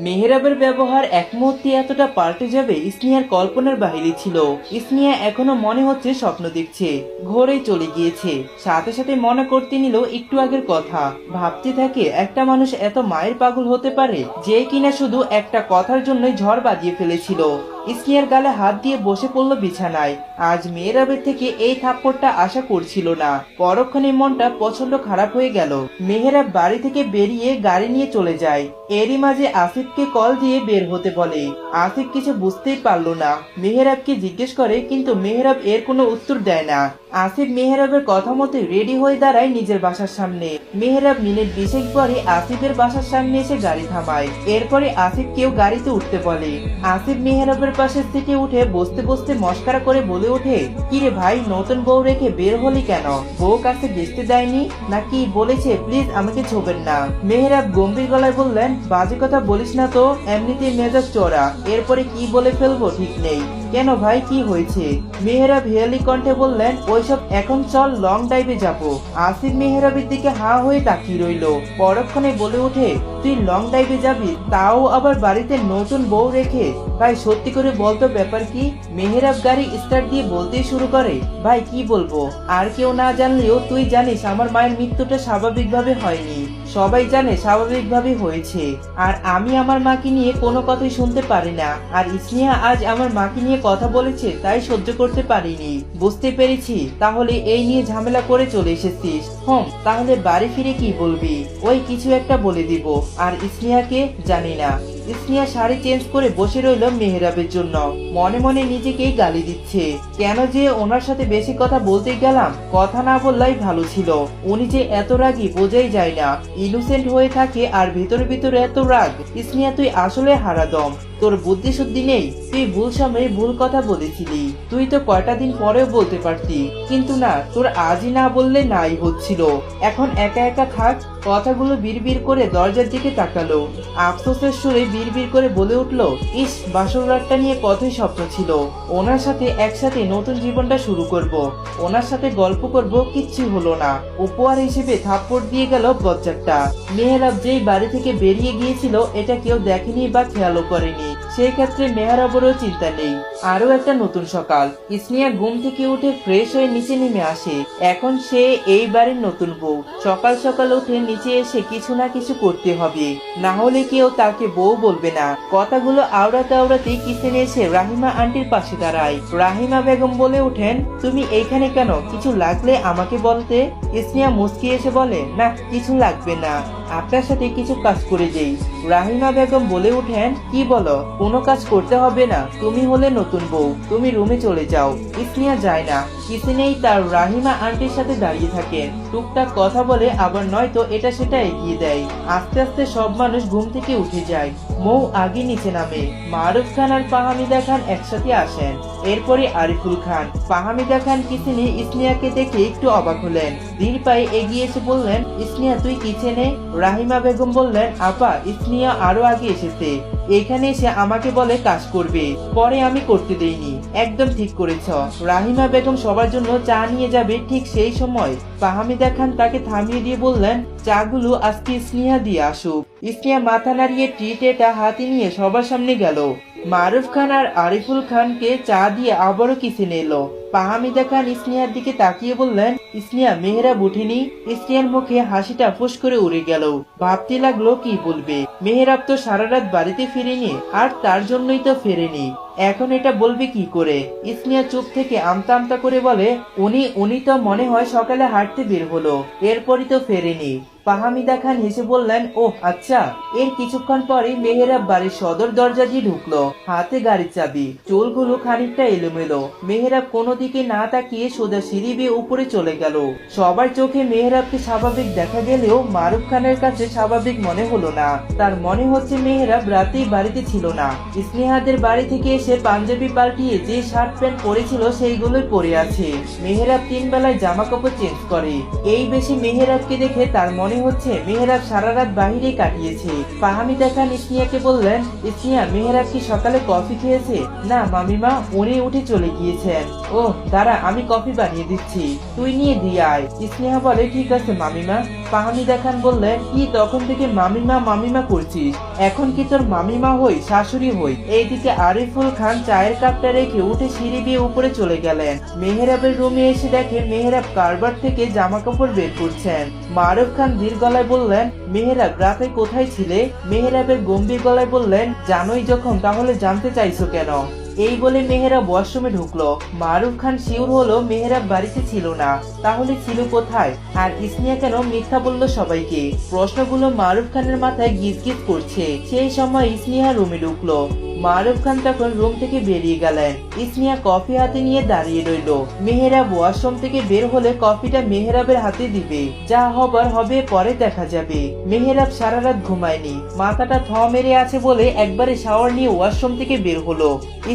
মেহেরাবের ব্যবহার এক মুহূর্তে এতটা পাল্টে যাবে স্নেহার কল্পনার বাইরে ছিল। স্নেহা এখনো মনে হচ্ছে স্বপ্ন দেখছে, ঘরে চলে গিয়েছে। সাথে সাথে মনে করতে নিল একটু আগের কথা। ভাবতে থাকে একটা মানুষ এত মায়ের পাগল হতে পারে, যে কিনা শুধু একটা কথার জন্যই ঝড় বাজিয়ে ফেলেছিল। স্নেহার গালে হাত দিয়ে বসে পড়ল বিছানায়। আজ মেহেরাবের থেকে এই থাপ্পড়টা আশা করছিল না। পরক্ষণে মনটা প্রচন্ড খারাপ হয়ে গেল। মেহেরাব বাড়ি থেকে বেরিয়ে গাড়ি নিয়ে চলে যায়। এরই মাঝে আসিফকে কল দিয়ে বের হতে বলে। আসিফ কিছু বুঝতেই পারলো না, মেহেরাবকে জিজ্ঞেস করে, কিন্তু মেহেরাব এর কোনো উত্তর দেয় না। আসিফ মেহেরাবের কথা মতো রেডি হয়ে দাঁড়ায় নিজের বাসার সামনে। মেহেরাব মিনিট 20 পরে আসিফের বাসার সামনে এসে গাড়ি থামায়। এরপরে আসিফকেও গাড়িতে উঠতে বলে। আসিফ মেহেরাবের পাশের সিটে উঠে বসতে বসতে মস্কারা করে বলে ওঠে, কিরে ভাই, নতুন বউ রেখে বের হলি কেন? বউ কাছে ঘেঁষতে দেয়নি নাকি? বলেছে প্লিজ আমাকে ছোবেন না। মেহেরাব গম্ভীর গলায় বললেন, বাজে কথা বলিস না তো, এমনিতেই মেজাজ চড়া, এরপরে কি বলে ফেলবো ঠিক নেই। কেন ভাই, কি হয়েছে? মেহেরাব হেয়ালি কণ্ঠে বললেন, ওইসব এখন চল লং ড্রাইভে যাবো। আসিফ মেহেরাবের দিকে হা হয়ে তাকিয়ে রইল। পরক্ষণে বলে ওঠে, তুই লং ড্রাইভে যাবি, তাও আবার বাড়িতে নতুন বউ রেখে? ভাই সত্যি করে বলতো ব্যাপার কি? মেহেরাব গাড়ি স্টার্ট দিয়ে বলতেই শুরু করে, ভাই কি বলবো, আর কেউ না জানলেও তুই জানিস আমার মায়ের মৃত্যুটা স্বাভাবিকভাবে হয়নি। সবাই জানে স্বাভাবিকভাবে হয়েছে। আর আমি আমার মাকে নিয়ে কোনো কথাই শুনতে পারি না। আর স্নেহা আজ আমার মাকে নিয়ে কথা বলেছে, তাই সহ্য করতে পারিনি। বুঝতে পেরেছি, তাহলে এই নিয়ে ঝামেলা করে চলে এসেছিস। তাহলে বাড়ি ফিরে কি বলবি? ওই কিছু একটা বলে দিব। আর স্নেহাকে জানি না। স্নেহা শাড়ি চেঞ্জ করে বসে রইল মেহেরাবের জন্য। মনে মনে নিজেকেই গালি দিচ্ছে, কেন যে ওনার সাথে বেশি কথা বলতে গেলাম। কথা না বললেই ভালো ছিল। উনি যে এত রাগী বোঝাই যায় না। ইনোসেন্ট হয়ে থাকে আর ভিতরে ভিতরে এত রাগ। স্নেহা তুই আসলে হারাদম, তোর বুদ্ধি শুদ্ধি নেই। তুই ভুল সময়ে ভুল কথা বলেছিলি। তুই তো কয়টা দিন পরেও বলতে পারতি, কিন্তু না, তোর আজই না বললে নাই হচ্ছিল। এখন একা একা থাক। কথাগুলো বিড়বিড় করে দরজার দিকে তাকালো। আফসোসের সুরে বিড়বিড় করে বলে উঠলো, ইস, বাসর রাতটা নিয়ে কতই স্বপ্ন ছিল। ওনার সাথে একসাথে নতুন জীবনটা শুরু করব, ওনার সাথে গল্প করব, কিচ্ছু হলো না। উপহার হিসেবে থাপ্পড় দিয়ে গেল বজ্জারটা। মেহেরাব যেই বাড়ি থেকে বেরিয়ে গিয়েছিল, এটা কেউ দেখেনি বা খেয়ালও করেনি। সেই ক্ষেত্রে মেহেরাবেরও চিন্তা নেই। আরো একটা নতুন সকাল। স্নেহা ঘুম থেকে উঠে ফ্রেশ হয়ে নিচে নেমে আসে। এখন সে এই বাড়ির নতুন বউ। সকাল সকাল উঠে নিচে এসে কিছু না কিছু করতে হবে, না হলে কেউ তাকে বউ বলবে না। কথাগুলো আওড়াতে আওড়াতে কিচেনে এসে রাহিমা আন্টির পাশে দাঁড়ায়। রাহিমা বেগম বলে ওঠেন, তুমি এইখানে কেন? কিছু লাগলে আমাকে বলতে। স্নেহা মুচকি এসে বলে, না কিছু লাগবে না, আপনার সাথে কিছু কাজ করে দেই। রাহিমা বেগম বলে ওঠেন, কি বলো? কোনো কাজ করতে হবে না, তুমি হলে নতুন বউ, তুমি রুমে চলে যাও। স্নেহা যায় না, কিচেনেই তার রাহিমা আন্টির সাথে দাঁড়িয়ে থাকেন। টুকটাক কথা বলে, আবার নয়তো এটা সেটা এগিয়ে দেয়। আস্তে আস্তে সব মানুষ ঘুম থেকে উঠে যায়। মৌ আগে নিচে নামে। মারুফ খান আর ফাহামিদা খান একসাথে আসেন। এরপরে আরিফুল খান। ফাহামিদা খান কিচেনে স্নেহাকে দেখে একটু অবাক হলেন। ধীর পায়ে এগিয়ে এসে বললেন, স্নেহা তুই কিচেনে? রাহিমা বেগম বললেন, আপা, স্নেহা আরো আগে এসেছে। এখানে এসে আমাকে বলে কাজ করবে, পরে আমি করতে দেইনি। একদম ঠিক করেছ। রাহিমা বেগম সবার জন্য চা নিয়ে যাবে। ঠিক সেই সময় ফাহামিদা খান তাকে থামিয়ে দিয়ে বললেন, চাগুলো আজকে স্নেহা দিয়ে আসুক। স্নেহা মাথা নাড়িয়ে ট্রিটা হাতে নিয়ে সবার সামনে গেল। মারুফ খান আর আরিফুল খানকে চা দিয়ে আবারও কিচেনে এলো। ফাহামিদা খান স্নেহার দিকে তাকিয়ে বললেন, স্নেহা, মেহেরাব উঠেনি? স্নেহার মুখে হাসিটা ফুস করে উড়ে গেল। ভাবতে লাগলো কি বলবে। মেহেরাব তো সারা রাত বাড়িতে ফিরেনি, আর তার জন্যই তো ফেরেনি। এখন এটা বলবে কি করে? স্নেহা চুপ থেকে আমতা আমতা করে বলে, উনি তো মনে হয় সকালে হাঁটতে বের হলো, এরপরই তো ফেরেনি। ফাহামিদা খান হেসে বললেন, ওহ আচ্ছা। এর কিছুক্ষণ পরে মেহেরাব বাড়ির সদর দরজা দিয়ে ঢুকলো, হাতে গাড়ির চাবি। চুলগুলো খানিকটা এলোমেলো। মেহেরাব কোনো দিকে না তাকিয়ে সোজা সিঁড়ি বেয়ে উপরে চলে গেল। সবার চোখে মেহেরাবকে স্বাভাবিক দেখা গেলেও মারুফ খানের কাছে স্বাভাবিক মনে হলো না। তার মনে হচ্ছে মেহেরাব রাতেই বাড়িতে ছিল না। স্নেহাদের বাড়ি থেকে এসে পাঞ্জাবি পাল্টিয়ে যে শার্ট প্যান্ট পরেছিল সেইগুলোই পরে আছে। মেহেরাব 3 বেলায় জামা কাপড় চেঞ্জ করে। এই বেশি মেহেরাবকে দেখে তার মনে হচ্ছে মেহেরাব সারা রাত বাহিরে কাটিয়েছে। ফাহামিদা খান স্নেহাকে বললেন, স্নেহা, মেহেরাব কি সকালে কফি খেয়েছে? না মামিমা, উনি উঠে চলে গিয়েছেন। ওহ দাঁড়া, আমি কফি বানিয়ে দিচ্ছি, তুই নিয়ে দিয়ে আয়। স্নেহা বলে ঠিক আছে মামিমা। ফাহমিদা খান বললেন কি তখন থেকে মামিমা মামিমা করছিস, এখন কি তোর মামিমা হই শাশুড়ি হই? এইদিকে আরিফুল খান চায়ের কাপটা রেখে উঠে সিঁড়ি দিয়ে উপরে চলে গেলেন। মেহেরাবের রুমে এসে দেখে মেহেরাব কারবার থেকে জামা কাপড় বের করছেন। মারুফ খান ধীর গলায় বললেন মেহেরাব রাতে কোথায় ছিলে? মেহেরাবের গম্ভীর গলায় বললেন জানোই যখন তাহলে জানতে চাইছো কেন? এই বলে মেহেরাব ওয়াশরুমে ঢুকলো। মারুফ খান শিওর হলো মেহেরাব বাড়িতে ছিল না, তাহলে ছিল কোথায়? আর স্নেহা কেন মিথ্যা বললো সবাইকে? প্রশ্নগুলো মারুফ খানের মাথায় গিজগিজ করছে। সেই সময় স্নেহা রুমে ঢুকলো। মারুফ খান তখন রুম থেকে বেরিয়ে গেলেন। স্নেহা কফি হাতে নিয়ে দাঁড়িয়ে রইলো। মেহেরাব ওয়াশরুম থেকে বের হলে কফিটা মেহেরাবের হাতে দিবে। যা হবার হবে পরে দেখা যাবে। মেহেরাব সারা রাত ঘুমায়নি, মাথাটা থ মেরে আছে বলে একবারে শাওয়ার নিয়ে ওয়াশরুম থেকে বের হলো।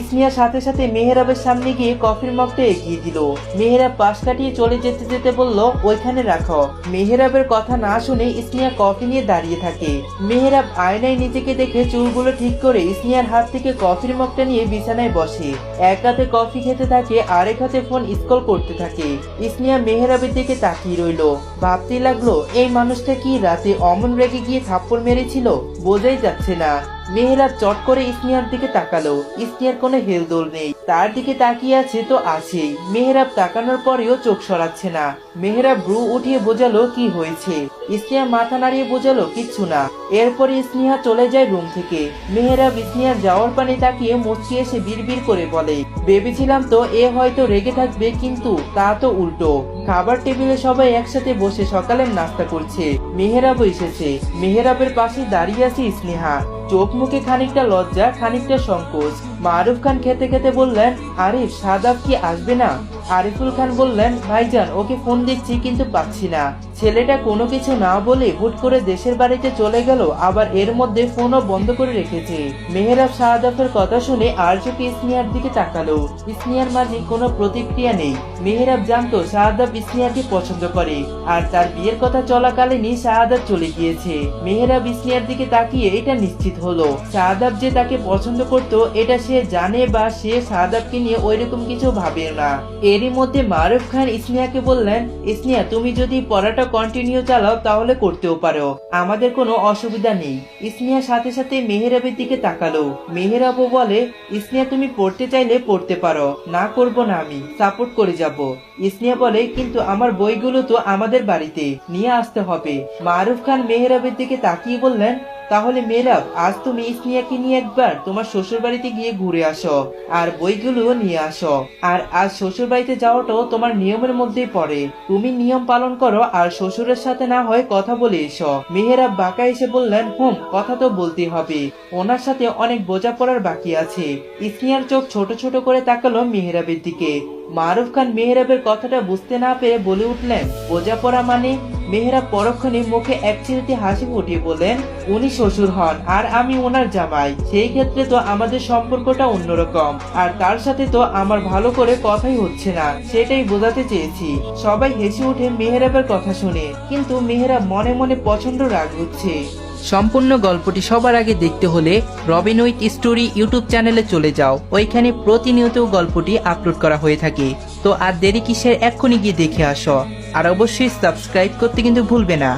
স্নেহা সাথে সাথে মেহেরাবের সামনে গিয়ে কফির মগটা এগিয়ে দিল। মেহেরাব পাশ কাটিয়ে চলে যেতে যেতে বলল ওইখানে রাখো। মেহেরাবের কথা না শুনে স্নেহা কফি নিয়ে দাঁড়িয়ে থাকে। মেহেরাব আয়নায় নিজেকে দেখে চুলগুলো ঠিক করে স্নেহার হাত থেকে কফির মগটা নিয়ে বিছানায় বসে। এক হাতে কফি খেতে থাকে, আরেক হাতে ফোন স্ক্রল করতে থাকে। স্নেহা মেহেরাবের দিকে তাকিয়ে রইল। ভাবতে লাগলো এই মানুষটা কি রাতে অমন রেগে গিয়ে থাপ্পড় মেরেছিল, বোঝাই যাচ্ছে না। মেহেরাব চট করে স্নেহার দিকে তাকালো। স্নেহার কোনো হেলদোল নেই, তার দিকে তাকিয়ে আছে তো আছেই। মেহেরাব তাকানোর পরেও চোখ সরাচ্ছে না। মেহেরাব ব্রু উঠিয়ে বোঝালো কি হয়েছে। স্নেহা মাথা নাড়িয়ে বোঝালো কিচ্ছু না। এরপরে স্নেহা চলে যায় রুম থেকে। মেহেরাব স্নেহার যাওয়ার পানে তাকিয়ে মুচকি এসে বিড়বিড় করে বলে ভেবেছিলাম তো এ হয়তো রেগে থাকবে, কিন্তু তা তো উল্টো। খাবার টেবিলে সবাই একসাথে বসে সকালের নাস্তা করছে। মেহেরাবও এসেছে। মেহেরাবের পাশে দাঁড়িয়ে আছে স্নেহা। চোখ মুখে খানিকটা লজ্জা, খানিকটা সংকোচ। মারুফ খান খেতে খেতে বললেন আরিফ সাদাব কি আসবে না? আরিফুল খান বললেন ভাইজান ওকে ফোন দিচ্ছি কিন্তু পাচ্ছি না। ছেলেটা কোনো কিছু না বলে হুট করে দেশের বাড়িতে চলে গেল, আবার এর মধ্যে ফোনও বন্ধ করে রেখেছে। মেহেরাব শাহাদাতের কথা শুনে আর চোখে স্নেহার দিকে তাকালো। স্নেহার মাঝে কোনো প্রতিক্রিয়া নেই। মেহেরাব জানতো শাহাদাত স্নেহাকে পছন্দ করে, আর তার বিয়ের কথা চলাকালীনই শাহাদাত চলে গিয়েছে। মেহেরাব স্নেহার দিকে তাকিয়ে এটা নিশ্চিত হলো শাহাদাত যে তাকে পছন্দ করত এটা সে জানে, বা সে শাহাদাতকে নিয়ে ওইরকম কিছু ভাবে না। এরই মধ্যে মারুফ খান স্নেহাকে বললেন স্নেহা তুমি যদি পড়াটা কন্টিনিউ চালাও তাহলে করতেও পারো, আমাদের কোনো অসুবিধা নেই। স্নেহা সাথে সাথে মেহেরাবের দিকে তাকালো। মেহেরাবও বলে স্নেহা তুমি পড়তে চাইলে পড়তে পারো, না করব না, আমি সাপোর্ট করে যাব। স্নেহা বলে কিন্তু আমার বইগুলো তো আমাদের বাড়িতে নিয়ে আসতে হবে। মারুফ খান মেহেরাবের দিকে তাকিয়ে বললেন তাহলে মেহেরাব আজ তুমি স্নেহাকে নিয়ে একবার তোমার শ্বশুর বাড়িতে গিয়ে ঘুরে আসো, আর বইগুলো নিয়ে আসো। আর আজ শ্বশুর বাড়িতে যাওয়াটাও তোমার নিয়মের মধ্যেই পড়ে, তুমি নিয়ম পালন করো আর শ্বশুরের সাথে না হয় কথা বলে এসো। মেহেরাব বাঁকা এসে বললেন কথা তো বলতেই হবে, ওনার সাথে অনেক বোঝাপড়ার বাকি আছে। স্নেহার চোখ ছোট ছোট করে তাকালো মেহেরাবের দিকে। মারুফ খান মেহেরাবের কথাটা বুঝতে না পেরে বলে উঠলেন বোঝাপড়া মানে? মেহেরাব পরক্ষণে মুখে এক চিলতে হাসি ফুটিয়ে বলেন উনি শ্বশুর হন আর আমি ওনার জামাই, সেই ক্ষেত্রে তো আমাদের সম্পর্কটা অন্যরকম। আর তার সাথে তো আমার ভালো করে কথাই হচ্ছে না, সেটাই বোঝাতে চেয়েছি। সবাই হেসে উঠে মেহেরাবের কথা শুনে, কিন্তু মেহেরাব মনে মনে প্রচন্ড রাগ হচ্ছে। সম্পূর্ণ গল্পটি সবার আগে দেখতে হলে রবিন উইথ স্টোরি ইউটিউব চ্যানেলে চলে যাও, ওইখানে প্রতিনিয়ত গল্পটি আপলোড করা হয়ে থাকে। তো আর দেরি কিসের, এক্ষুনি গিয়ে দেখে আসো। আর অবশ্যই সাবস্ক্রাইব করতে কিন্তু ভুলবে না।